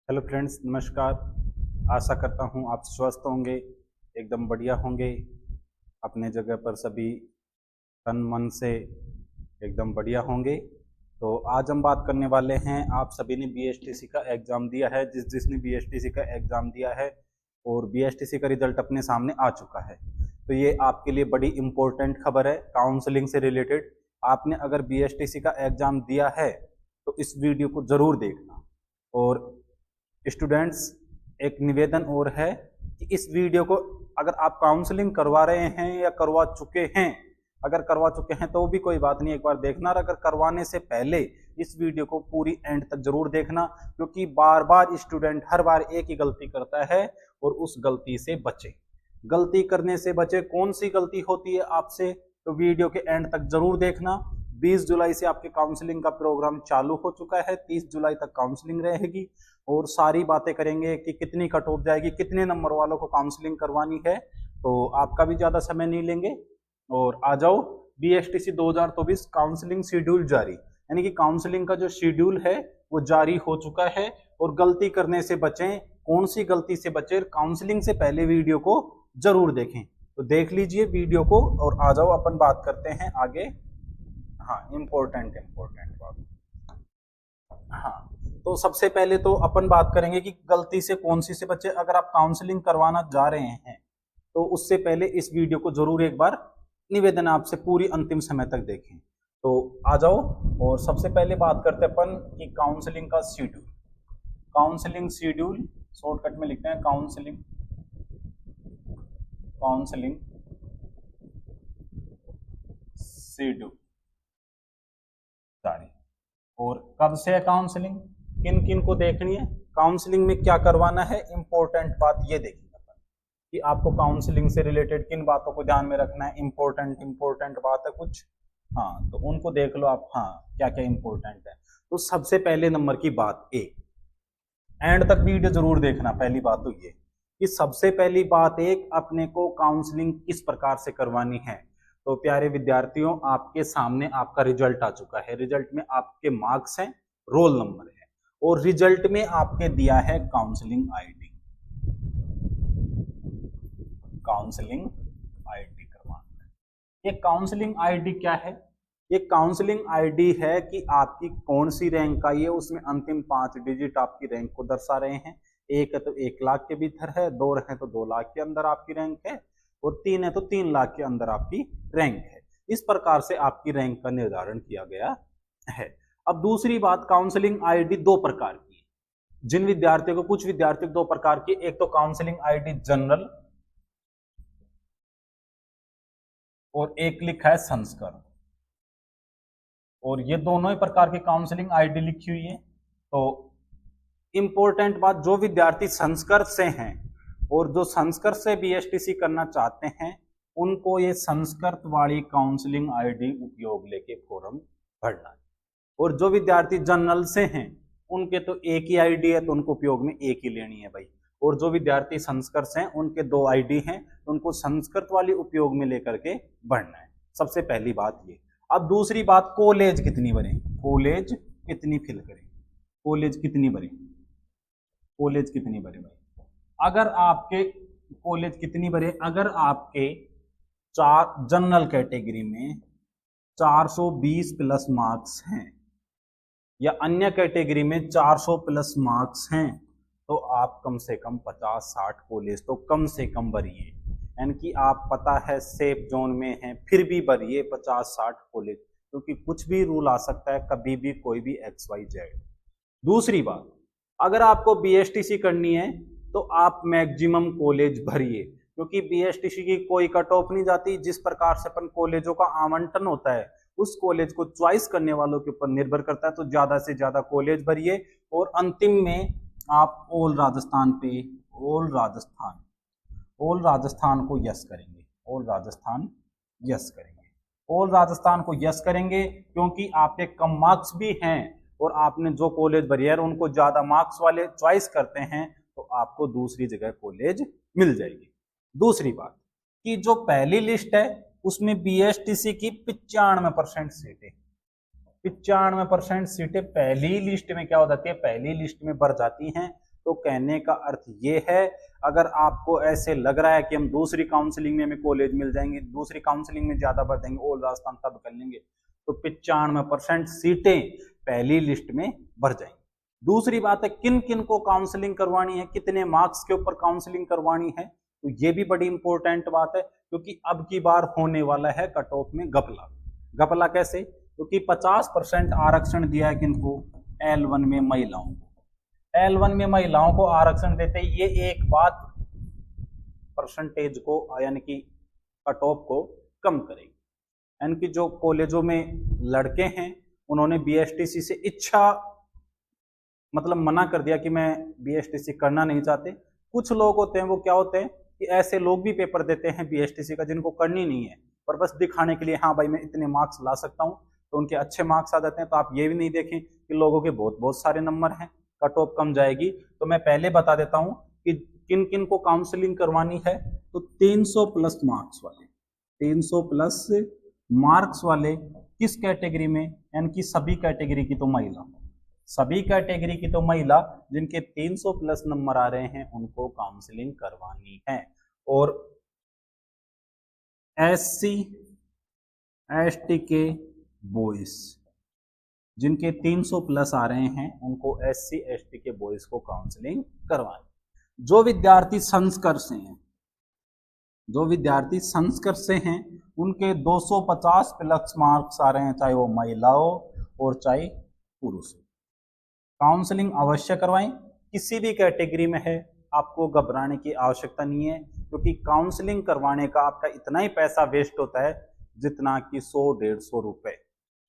Hello friends, नमस्कार। आशा करता हूँ आप स्वस्थ होंगे, एकदम बढ़िया होंगे, अपने जगह पर सभी तन मन से एकदम बढ़िया होंगे। तो आज हम बात करने वाले हैं, आप सभी ने बीएसटीसी का एग्ज़ाम दिया है, जिसने बीएसटीसी का एग्ज़ाम दिया है और बीएसटीसी का रिजल्ट अपने सामने आ चुका है। तो ये आपके लिए बड़ी इम्पोर्टेंट खबर है काउंसलिंग से रिलेटेड। आपने अगर बीएसटीसी का एग्ज़ाम दिया है तो इस वीडियो को ज़रूर देखना। और स्टूडेंट्स, एक निवेदन और है कि इस वीडियो को अगर आप काउंसलिंग करवा रहे हैं या करवा चुके हैं, अगर करवा चुके हैं तो भी कोई बात नहीं, एक बार देखना। और अगर करवाने से पहले इस वीडियो को पूरी एंड तक जरूर देखना, क्योंकि बार बार स्टूडेंट हर बार एक ही गलती करता है और उस गलती से बचे। गलती करने से बचे। कौन सी गलती होती है आपसे, तो वीडियो के एंड तक जरूर देखना। 20 जुलाई से आपके काउंसलिंग का प्रोग्राम चालू हो चुका है, 30 जुलाई तक काउंसलिंग रहेगी और सारी बातें करेंगे कि कितनी कट ऑफ जाएगी, कितने नंबर वालों को काउंसलिंग करवानी है। तो आपका भी ज़्यादा समय नहीं लेंगे और आ जाओ। बीएसटीसी 2024 काउंसलिंग शेड्यूल जारी, यानी कि काउंसलिंग का जो शेड्यूल है वो जारी हो चुका है। और गलती करने से बचें। कौन सी गलती से बचें, काउंसलिंग से पहले वीडियो को जरूर देखें। तो देख लीजिए वीडियो को और आ जाओ, अपन बात करते हैं आगे। हाँ, इम्पोर्टेंट बात। हाँ, तो सबसे पहले तो अपन बात करेंगे कि गलती से कौन सी से बचे। अगर आप काउंसलिंग करवाना जा रहे हैं तो उससे पहले इस वीडियो को जरूर एक बार, निवेदन आपसे, पूरी अंतिम समय तक देखें। तो आ जाओ और सबसे पहले बात करते हैं अपन कि काउंसलिंग का शेड्यूल। काउंसलिंग शेड्यूल शॉर्टकट में लिखते हैं काउंसलिंग शेड्यूल जारी। और कब से है काउंसलिंग, किन किन को देखनी है, काउंसलिंग में क्या करवाना है, इंपॉर्टेंट बात ये देखिए अपन कि आपको काउंसलिंग से रिलेटेड किन बातों को ध्यान में रखना है। इंपॉर्टेंट बात है कुछ, हाँ, तो उनको देख लो आप। हाँ, क्या क्या इंपॉर्टेंट है। तो सबसे पहले नंबर की बात, एंड तक वीडियो जरूर देखना। पहली बात तो ये कि सबसे पहली बात, एक, अपने को काउंसलिंग किस प्रकार से करवानी है। तो प्यारे विद्यार्थियों, आपके सामने आपका रिजल्ट आ चुका है। रिजल्ट में आपके मार्क्स हैं, रोल नंबर है और रिजल्ट में आपके दिया है काउंसलिंग आईडी। काउंसलिंग आईडी करवाना है। ये काउंसलिंग आईडी क्या है? ये काउंसलिंग आईडी है कि आपकी कौन सी रैंक आई है, उसमें अंतिम 5 डिजिट आपकी रैंक को दर्शा रहे हैं। 1 है तो 1 लाख के भीतर है, 2 है तो 2 लाख के अंदर आपकी रैंक है और 3 है तो 3 लाख के अंदर आपकी रैंक है। इस प्रकार से आपकी रैंक का निर्धारण किया गया है। अब दूसरी बात, काउंसलिंग आईडी 2 प्रकार की है। जिन विद्यार्थियों को, कुछ विद्यार्थियों को 2 प्रकार की, एक तो काउंसलिंग आईडी जनरल और एक लिखा है संस्करण। और ये दोनों ही प्रकार की काउंसलिंग आईडी लिखी हुई है। तो इंपॉर्टेंट बात, जो विद्यार्थी संस्कृत से हैं और जो संस्कृत से बीएसटीसी करना चाहते हैं, उनको ये संस्कृत वाली काउंसलिंग आईडी उपयोग लेके फॉर्म भरना है। और जो विद्यार्थी जनरल से हैं, उनके तो एक ही आईडी है, तो उनको उपयोग में एक ही लेनी है भाई। और जो विद्यार्थी संस्कृत से हैं, उनके 2 आईडी हैं, तो उनको संस्कृत वाली उपयोग में लेकर के भरना है। सबसे पहली बात ये। अब दूसरी बात, कॉलेज कितनी भरें, कॉलेज कितनी फिल करें, कॉलेज कितनी भरें, कॉलेज कितनी भरें भाई। अगर आपके कॉलेज कितनी भरें, अगर आपके 4 जनरल कैटेगरी में 420 प्लस मार्क्स हैं या अन्य कैटेगरी में 400 प्लस मार्क्स हैं, तो आप कम से कम 50-60 कॉलेज तो कम से कम भरिए। यानी कि आप, पता है, सेफ जोन में हैं, फिर भी भरिए 50-60 कॉलेज, क्योंकि कुछ भी रूल आ सकता है, कभी भी कोई भी XYZ। दूसरी बात, अगर आपको बीएसटीसी करनी है तो आप मैक्सिमम कॉलेज भरिए, क्योंकि बीएसटीसी की कोई कट ऑफ नहीं जाती। जिस प्रकार से अपन कॉलेजों का आवंटन होता है, उस कॉलेज को चॉइस करने वालों के ऊपर निर्भर करता है। तो ज्यादा से ज्यादा कॉलेज भरिए और अंतिम में आप ऑल राजस्थान पे, ऑल राजस्थान को यस करेंगे, ऑल राजस्थान यस करेंगे, ऑल राजस्थान को यस करेंगे, क्योंकि आपके कम मार्क्स भी हैं और आपने जो कॉलेज भरी है उनको ज्यादा मार्क्स वाले चॉइस करते हैं, तो आपको दूसरी जगह कॉलेज मिल जाएगी। दूसरी बात कि जो पहली लिस्ट है उसमें बीएसटीसी की 95% सीटें, 95% सीटें पहली लिस्ट में क्या हो जाती है, पहली लिस्ट में भर जाती हैं। तो कहने का अर्थ ये है, अगर आपको ऐसे लग रहा है कि हम दूसरी काउंसलिंग में हमें कॉलेज मिल जाएंगे, दूसरी काउंसलिंग में ज्यादा भर देंगे, ऑल राजस्थान तब कर लेंगे, तो 95% सीटें पहली लिस्ट में भर जाएंगी। दूसरी बात है किन किन को काउंसलिंग करवानी है, कितने मार्क्स के ऊपर काउंसलिंग करवानी है, तो ये भी बड़ी इंपॉर्टेंट बात है, क्योंकि अब की बार होने वाला है कट ऑफ में घपला। घपला कैसे? क्योंकि 50% आरक्षण दिया है किनको, L1 में महिलाओं को। L1 में महिलाओं को आरक्षण देते ये एक बात परसेंटेज को यानी कि कट ऑफ को कम करेगी। यानी कि जो कॉलेजों में लड़के हैं उन्होंने BSTC से इच्छा मतलब मना कर दिया कि मैं BSTC करना नहीं चाहते। कुछ लोग होते हैं वो क्या होते हैं कि ऐसे लोग भी पेपर देते हैं BSTC का जिनको करनी नहीं है, पर बस दिखाने के लिए हाँ भाई मैं इतने मार्क्स ला सकता हूँ, तो उनके अच्छे मार्क्स आ जाते हैं। तो आप ये भी नहीं देखें कि लोगों के बहुत बहुत सारे नंबर हैं, कट ऑफ कम जाएगी। तो मैं पहले बता देता हूँ कि किन किन को काउंसलिंग करवानी है। तो 300 प्लस मार्क्स वाले, 300 प्लस मार्क्स वाले किस कैटेगरी में, यानी कि सभी कैटेगरी की, तो महिला, सभी कैटेगरी की तो महिला जिनके 300 प्लस नंबर आ रहे हैं उनको काउंसलिंग करवानी है। और SC ST के बॉयज जिनके 300 प्लस आ रहे हैं उनको SC ST के बॉयज को काउंसलिंग करवानी। जो विद्यार्थी संस्कर्ष से हैं, जो विद्यार्थी संस्कर्ष से हैं उनके 250 प्लस मार्क्स आ रहे हैं, चाहे वो महिलाओं और चाहे पुरुष, काउंसलिंग अवश्य करवाएं। किसी भी कैटेगरी में है आपको घबराने की आवश्यकता नहीं है, क्योंकि काउंसलिंग करवाने का आपका इतना ही पैसा वेस्ट होता है जितना कि 100-150 रुपए,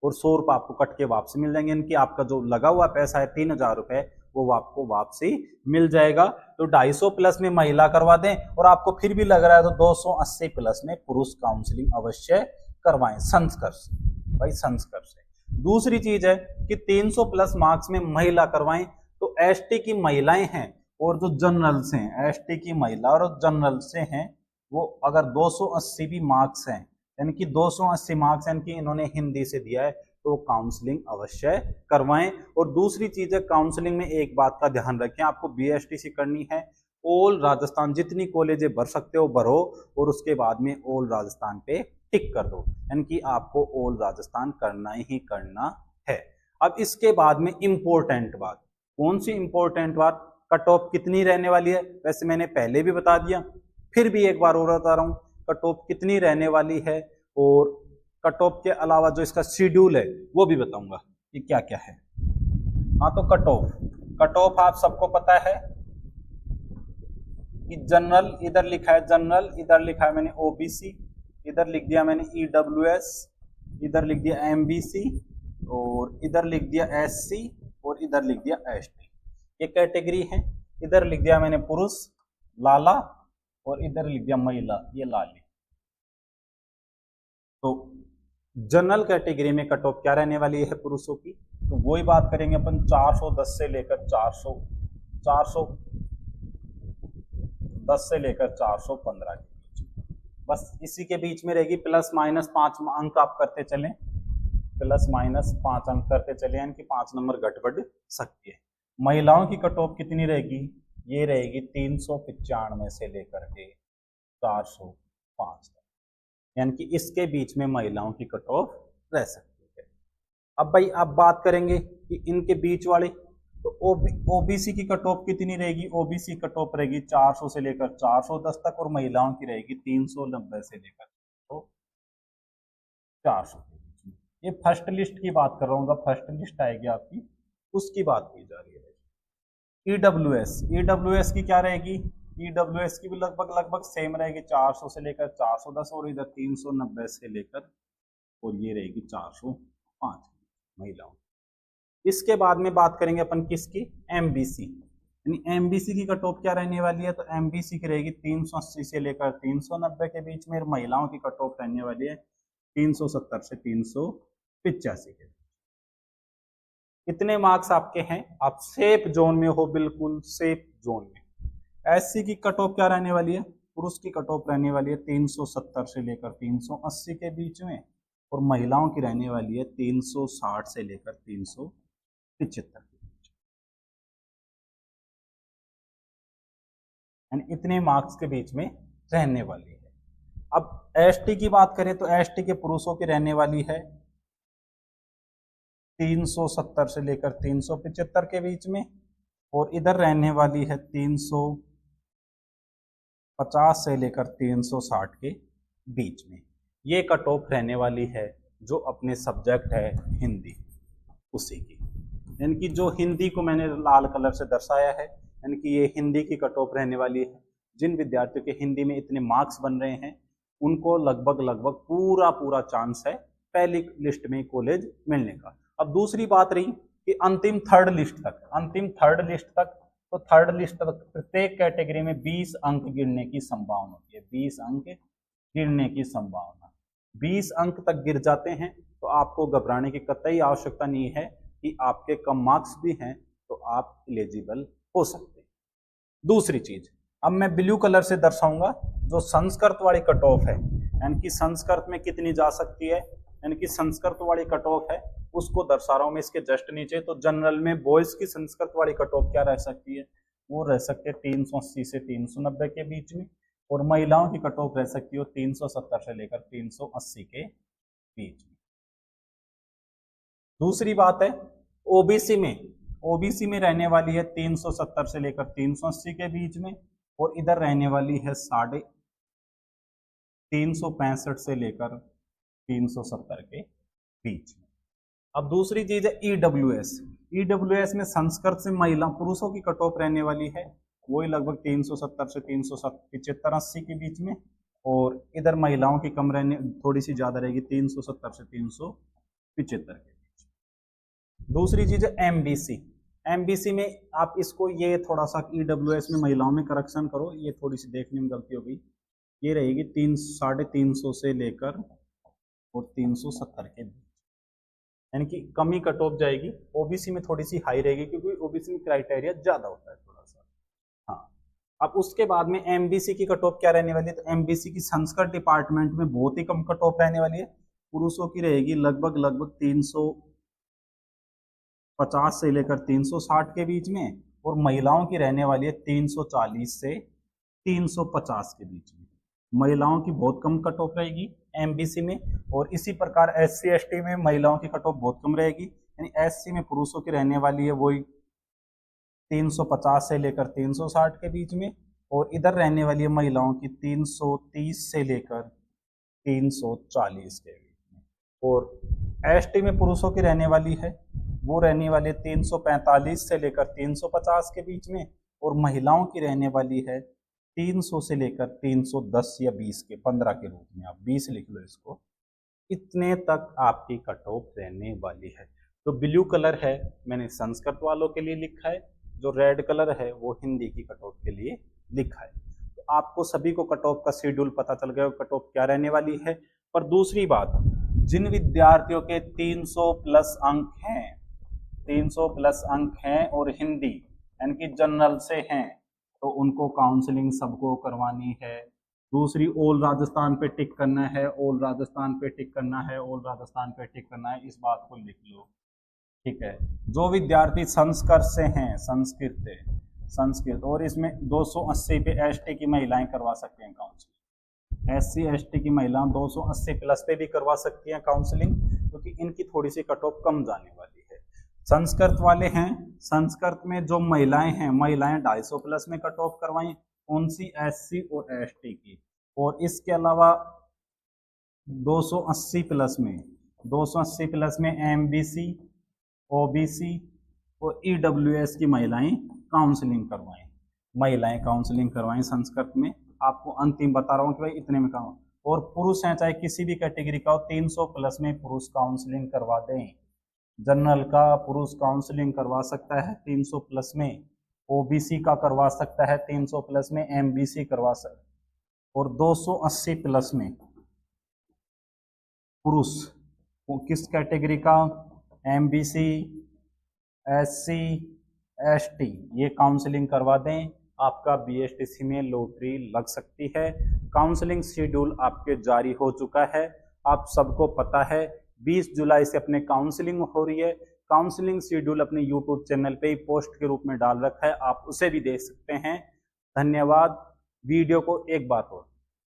और 100 रुपये आपको कट के वापसी मिल जाएंगे। इनकी आपका जो लगा हुआ पैसा है 3000 रुपए वो आपको वापसी मिल जाएगा। तो 250 प्लस में महिला करवा दें, और आपको फिर भी लग रहा है तो 280 प्लस में पुरुष काउंसलिंग अवश्य करवाएं, संस्कर्ष भाई, संस्कर्ष। दूसरी चीज है कि 300 प्लस मार्क्स में महिला करवाएं। तो ST की महिलाएं हैं और जो जनरल से हैं, ST की महिला और जनरल से हैं, वो अगर 280 भी मार्क्स हैं, यानी कि 280 मार्क्स यानी कि इन्होंने हिंदी से दिया है, तो काउंसलिंग अवश्य करवाएं। और दूसरी चीज है काउंसलिंग में एक बात का ध्यान रखें, आपको BSTC करनी है, ऑल राजस्थान जितनी कॉलेजें भर सकते हो भरो, और उसके बाद में ऑल राजस्थान पे टिक कर दो, यानी कि आपको ऑल राजस्थान करना ही करना है। अब इसके बाद में इंपॉर्टेंट बात, कौन सी इंपॉर्टेंट बात, कट ऑफ कितनी रहने वाली है। वैसे मैंने पहले भी बता दिया, फिर भी एक बार और बता रहा हूं, कट ऑफ कितनी रहने वाली है, और कट ऑफ के अलावा जो इसका शेड्यूल है वो भी बताऊंगा कि क्या क्या है। हाँ, तो कट ऑफ आप सबको पता है कि जनरल इधर लिखा है, जनरल इधर लिखा है मैंने OBC, इधर लिख दिया मैंने EWS, इधर लिख दिया MBC, और इधर लिख दिया SC, और इधर लिख दिया ST। ये कैटेगरी है। इधर लिख दिया मैंने पुरुष लाला, और इधर लिख दिया महिला ये लाली। तो जनरल कैटेगरी में कट ऑफ क्या रहने वाली है पुरुषों की, तो वही बात करेंगे अपन 410 से लेकर 410 से लेकर 415 के बीच, बस इसी के बीच में रहेगी। प्लस माइनस 5 अंक आप करते चलें, प्लस माइनस 5 अंक करते चले, यानी कि 5 नंबर घट बढ़ सकती है। महिलाओं की कट ऑफ कितनी रहेगी, ये रहेगी 395 से लेकर के 405, यानी कि इसके बीच में महिलाओं की कट ऑफ रह सकती है। अब भाई अब बात करेंगे कि इनके बीच वाले, तो OBC की कट ऑफ कितनी रहेगी, OBC कट ऑफ रहेगी 400 से लेकर 410 तक, और महिलाओं की रहेगी 390 से लेकर तो 400 के बीच में। ये फर्स्ट लिस्ट की बात कर रहा हूँ, जब फर्स्ट लिस्ट आएगी आपकी उसकी बात की जा रही है। EWS की क्या रहेगी, EWS की भी लगभग सेम रहेगी, 400 से लेकर 410, और इधर 390 से लेकर, और ये रहेगी 405 महिलाओं। इसके बाद में बात करेंगे अपन किसकी, MBC, यानी MBC की कट ऑफ क्या रहने वाली है, तो MBC की रहेगी 380 से लेकर 390 के बीच में, महिलाओं की कट ऑफ रहने वाली है 370 से 385 के। कितने मार्क्स आपके हैं, आप सेफ जोन में हो, बिल्कुल सेफ जोन में। SC की कट ऑफ क्या रहने वाली है, पुरुष की कट ऑफ रहने वाली है 370 से लेकर 380 के बीच में, और महिलाओं की रहने वाली है 360 से लेकर 375 के बीच। यानी इतने मार्क्स के बीच में रहने वाली है। अब एसटी की बात करें तो एसटी के पुरुषों की रहने वाली है 370 से लेकर 375 के बीच में, और इधर रहने वाली है 350 से लेकर 360 के बीच में। ये कट ऑफ रहने वाली है जो अपने सब्जेक्ट है हिंदी उसी की, यानी कि जो हिंदी को मैंने लाल कलर से दर्शाया है, यानी कि ये हिंदी की कट ऑफ रहने वाली है। जिन विद्यार्थियों के हिंदी में इतने मार्क्स बन रहे हैं उनको लगभग पूरा चांस है पहली लिस्ट में कॉलेज मिलने का। अब दूसरी बात रही कि अंतिम थर्ड लिस्ट तक, तो थर्ड लिस्ट तक प्रत्येक कैटेगरी में 20 अंक गिरने की संभावना होती है। 20 अंक गिरने की संभावना, 20 अंक तक गिर जाते हैं तो आपको घबराने की कतई आवश्यकता नहीं है कि आपके कम मार्क्स भी हैं तो आप एलिजिबल हो सकते हैं। दूसरी चीज, अब मैं ब्लू कलर से दर्शाऊंगा जो संस्कृत वाली कट ऑफ है, यानी कि संस्कृत में कितनी जा सकती है, यानी कि संस्कृत वाली कट ऑफ है उसको दर्शा रहा हूं मैं इसके जस्ट नीचे। तो जनरल में बॉयज की संस्कृत वाली कट ऑफ क्या रह सकती है, वो रह सकती है 380 से 390 के बीच में, और महिलाओं की कट ऑफ रह सकती है 370 से लेकर 380 के बीच में। दूसरी बात है ओबीसी में रहने वाली है 370 से लेकर 380 के बीच में, और इधर रहने वाली है 365 से लेकर 370 के बीच में। अब दूसरी चीज है ईडब्ल्यूएस में संस्कृत से महिला पुरुषों की कट ऑफ रहने वाली है वही लगभग 370 से 375 80 के बीच में, और इधर महिलाओं की कम रहने थोड़ी सी ज्यादा रहेगी 370 से 375 के बीच। दूसरी चीज है एमबीसी में आप इसको ये थोड़ा सा ईडब्ल्यूएस में महिलाओं में करेक्शन करो, ये थोड़ी सी देखने में गलती हो गई, ये रहेगी 350 से लेकर और 370 के बीच, यानी कि कमी कट ऑफ जाएगी। ओबीसी में थोड़ी सी हाई रहेगी क्योंकि ओबीसी में क्राइटेरिया ज्यादा होता है थोड़ा सा। हाँ, अब उसके बाद में एमबीसी की कट ऑफ क्या रहने वाली है, तो एमबीसी की संस्कृत डिपार्टमेंट में बहुत ही कम कट ऑफ रहने वाली है, पुरुषों की रहेगी लगभग 350 से लेकर 360 के बीच में, और महिलाओं की रहने वाली है 340 से 350 के बीच में। महिलाओं की बहुत कम कट ऑफ रहेगी एमबीसी में, और इसी प्रकार एससी एसटी में महिलाओं की कट ऑफ बहुत कम रहेगी, यानी एससी में पुरुषों की रहने वाली है वही 350 से लेकर 360 के बीच में, और इधर रहने वाली है महिलाओं की 330 से लेकर 340 के बीच में, और एसटी में पुरुषों की रहने वाली है वो रहने वाली है 345 से लेकर 350 के बीच में, और महिलाओं की रहने वाली है 300 से लेकर 310 या 20 के 15 के रूप में, आप 20 लिख लो इसको, इतने तक आपकी कट ऑफ रहने वाली है। तो ब्लू कलर है मैंने संस्कृत वालों के लिए लिखा है, जो रेड कलर है वो हिंदी की कट ऑफ के लिए लिखा है। तो आपको सभी को कट ऑफ का शेड्यूल पता चल गया कट ऑफ क्या रहने वाली है। पर दूसरी बात, जिन विद्यार्थियों के 300 प्लस अंक हैं, 300 प्लस अंक हैं और हिंदी यानी कि जनरल से हैं, तो उनको काउंसलिंग सबको करवानी है। दूसरी, ऑल राजस्थान पे टिक करना है, ऑल राजस्थान पे टिक करना है, ऑल राजस्थान पे टिक करना है, इस बात को लिख लो, ठीक है। जो विद्यार्थी संस्कृत से हैं, संस्कृत और इसमें 280 पे एसटी की महिलाएं करवा सकती हैं काउंसलिंग, एससी एसटी की महिलाएं 280 प्लस पे भी करवा सकती हैं काउंसलिंग, क्योंकि इनकी थोड़ी सी कट ऑफ कम जाने वाली है। संस्कृत वाले हैं, संस्कृत में जो महिलाएं हैं, महिलाएं 250 प्लस में कट ऑफ करवाएं, कौन सी, एससी और एसटी की, और इसके अलावा 280 प्लस में एमबीसी, ओबीसी और ईडब्ल्यूएस की महिलाएं काउंसलिंग करवाएं संस्कृत में। आपको अंतिम बता रहा हूं कि भाई इतने में काम, और पुरुष हैं चाहे किसी भी कैटेगरी का हो, 300 प्लस में पुरुष काउंसलिंग करवा दें। जनरल का पुरुष काउंसलिंग करवा सकता है 300 प्लस में, ओबीसी का करवा सकता है 300 प्लस में, एमबीसी करवा सकता है, और 280 प्लस में पुरुष किस कैटेगरी का, एमबीसी, एससी, एसटी, ये काउंसलिंग करवा दें। आपका बीएसटीसी में लॉटरी लग सकती है। काउंसलिंग शेड्यूल आपके जारी हो चुका है, आप सबको पता है। 20 जुलाई से अपने काउंसलिंग हो रही है। काउंसलिंग शेड्यूल अपने यूट्यूब चैनल पे ही पोस्ट के रूप में डाल रखा है, आप उसे भी देख सकते हैं। धन्यवाद। वीडियो को एक बात और,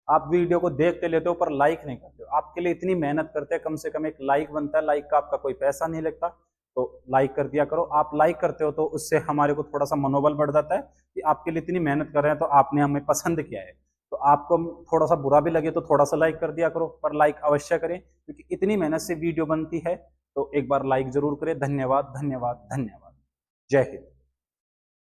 आप वीडियो को देखते लेते हो पर लाइक नहीं करते हो। आपके लिए इतनी मेहनत करते हैं, कम से कम एक लाइक बनता है, लाइक का आपका कोई पैसा नहीं लगता, तो लाइक कर दिया करो। आप लाइक करते हो तो उससे हमारे को थोड़ा सा मनोबल बढ़ जाता है कि आपके लिए इतनी मेहनत कर रहे हैं तो आपने हमें पसंद किया है। तो आपको थोड़ा सा बुरा भी लगे तो थोड़ा सा लाइक कर दिया करो, पर लाइक अवश्य करें क्योंकि इतनी मेहनत से वीडियो बनती है। तो एक बार लाइक जरूर करें। धन्यवाद धन्यवाद धन्यवाद। जय हिंद।